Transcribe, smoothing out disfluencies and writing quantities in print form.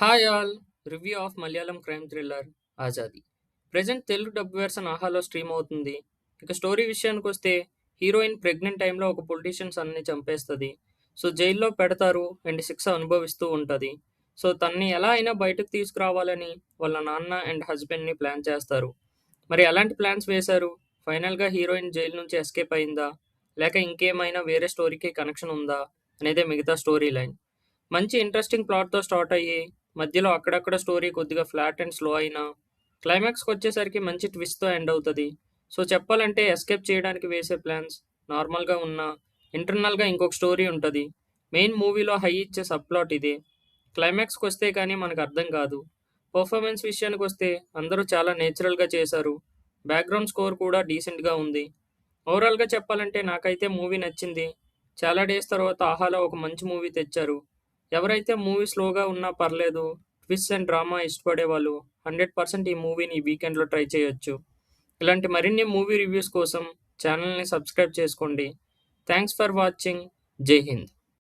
Hi all review of Malayalam crime thriller Azadi. Present Telugu dub version ఆహాలో stream అవుతుంది. ఇక story విషయానికి వస్తే హీరోయిన్ ప్రెగ్నెంట్ టైంలో ఒక పొలిటీషియన్స్ అన్ని చంపేస్తుంది. సో జైల్లో పెడతారు అండ్ శిక్ష అనుభవిస్తూ ఉంటుంది. సో తన్ని ఎలా అయినా బయటకు తీసుకురావాలని వాళ్ళ నాన్న అండ్ హస్బెండ్ని ప్లాన్ చేస్తారు. మరి ఎలాంటి ప్లాన్స్ వేశారు? ఫైనల్గా హీరోయిన్ జైలు నుంచి ఎస్కేప్ అయిందా, లేక ఇంకేమైనా వేరే స్టోరీకి కనెక్షన్ ఉందా అనేదే మిగతా స్టోరీ లైన్. మంచి ఇంట్రెస్టింగ్ ప్లాట్‌తో స్టార్ట్ అయ్యి, మధ్యలో అక్కడక్కడ స్టోరీ కొద్దిగా ఫ్లాట్ అండ్ స్లో అయినా, క్లైమాక్స్‌కొచ్చేసరికి మంచి ట్విస్ట్‌తో ఎండ్ అవుతది. సో చెప్పాలంటే ఎస్కేప్ చేయడానికి వేసే ప్లాన్స్ నార్మల్‌గా ఉన్నా, ఇంటర్నల్‌గా ఇంకొక స్టోరీ ఉంటది. మెయిన్ మూవీలో హై ఇచ్చే సబ్‌ప్లాట్ ఇదే. క్లైమాక్స్‌కొస్తే కానీ మనకు అర్థం కాదు. పెర్ఫార్మెన్స్ విషయానికొస్తే అందరూ చాలా నేచురల్‌గా చేశారు. బ్యాక్‌గ్రౌండ్ స్కోర్ కూడా డీసెంట్‌గా ఉంది. ఓవరాల్‌గా చెప్పాలంటే నాకైతే మూవీ నచ్చింది. చాలా డేస్ తర్వాత 'ఆహా'లో ఒక మంచి మూవీ తెచ్చారు. ఎవరైతే మూవీ స్లోగా ఉన్నా పర్లేదు, ట్విస్ట్ అండ్ డ్రామా ఇష్టపడేవాళ్ళు 100% ఈ మూవీని ఈ వీకెండ్‌లో ట్రై చేయొచ్చు. ఇలాంటి మరిన్ని మూవీ రివ్యూస్ కోసం ఛానల్‌ని సబ్స్క్రైబ్ చేసుకోండి. Thanks for watching. జై హింద్.